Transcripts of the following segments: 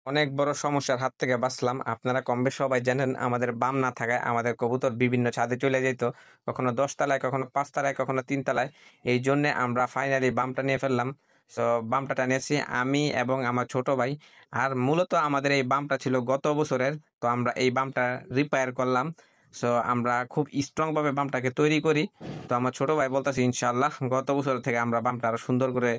অনেক বড় সমস্যার হাত থেকে বাঁচলাম। আপনারা কমবেশি সবাই জানেন আমাদের বাম না থাকায় আমাদের কবুতর বিভিন্ন ছাদে চলে যাইত। কখনো ১০ তলায়, কখনো ৫ তলায়, কখনো ৩ তলায়। এইজন্যে আমরা ফাইনালি বামটা নিয়ে ফেললাম। সো বামটা নিয়েছি আমি এবং আমার ছোট ভাই। আর মূলত আমাদের এই বামটা ছিল গত বছরের। তো আমরা এই বামটা রিপেয়ার করলাম। সো আমরা খুব স্ট্রং ভাবে বামটাকে তৈরি করি। তো আমার ছোট ভাই বলতেছে ইনশাআল্লাহ গত বছর থেকে আমরা বামটা আরো সুন্দর করে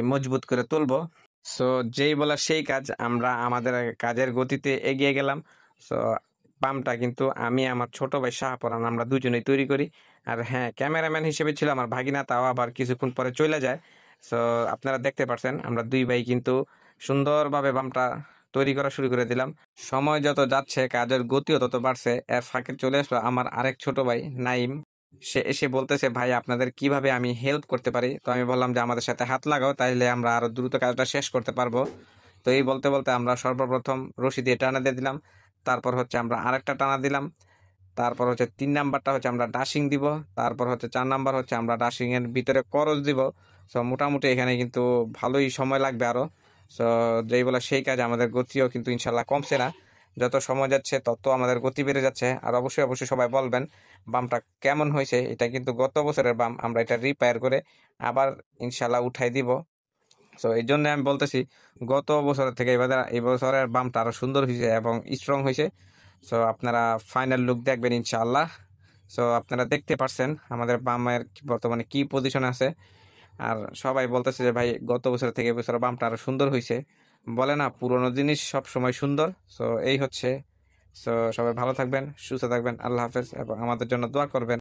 মজবুত করে তুলবো। সো যেই বলা সেই কাজ, আমরা আমাদের কাজের গতিতে এগিয়ে গেলাম। সো পাম্পটা কিন্তু আমি আমার ছোট ভাই শাহপরান আমরা দুজনেই তৈরি করি। আর হ্যাঁ, ক্যামেরাম্যান হিসেবে ছিল আমার ভাগিনা, তাও আবার কিছুক্ষণ পরে চইলা যায়। সো আপনারা দেখতে পারছেন আমরা ২ ভাই কিন্তু সুন্দরভাবে পাম্পটা তৈরি করা শুরু করে দিলাম। সময় যত যাচ্ছে কাজের গতিও তত বাড়ছে। এর ফাঁকে চলে আসলো আমার আরেক ছোট ভাই নাইম। সে এসে বলতেছে, "ভাই আপনাদের কিভাবে আমি হেল্প করতে পারি?" তো আমি বললাম যে, "আমাদের সাথে হাত লাগাও, তাইলে আমরা আরো দ্রুত কাজটা শেষ করতে পারবো।" তো এই বলতে, বলতে আমরা সর্বপ্রথম রশি দিয়ে টানা দিয়ে দিলাম। তারপর হচ্ছে আমরা আরেকটা টানা দিলাম। তারপর হচ্ছে ৩ নাম্বারটা হচ্ছে আমরা ডাশিং দিব। তারপর হচ্ছে ৪ নাম্বার হচ্ছে আমরা ডাশিং এর ভিতরে করস দিব। সো মোটামুটি এখানে কিন্তু ভালোই সময় লাগবে আরো। সো যেই বলে সেই কাজ, আমাদের গতিও কিন্তু ইনশাআল্লাহ কমছে না। যত সময় যাচ্ছে তত আমাদের গতি বেড়ে যাচ্ছে। আর অবশ্যই, অবশ্যই সবাই বলবেন বামটা কেমন হইছে? এটা কিন্তু গত বছরের বাম। আমরা এটা রিপেয়ার করে আবার ইনশাআল্লাহ উঠাই দিব। সো এইজন্য আমি বলতেছি গত বছরের থেকে এই বছরের বামটা আরো সুন্দর হইছে এবং স্ট্রং হইছে। সো আপনারা ফাইনাল লুক দেখবেন ইনশাআল্লাহ। সো আপনারা দেখতে পারছেন আমাদের বামের বর্তমানে কি পজিশনে আছে। আর সবাই বলতেছে যে ভাই গত বছর থেকে এবছর বামটা আরো সুন্দর হইছে। বলে না পুরনো জিনিস সবসময় সুন্দর। সো এই হচ্ছে। সো সবাই ভালো থাকবেন, সুস্থ থাকবেন। আল্লাহ হাফেজ এবং আমাদের জন্য দোয়া করবেন।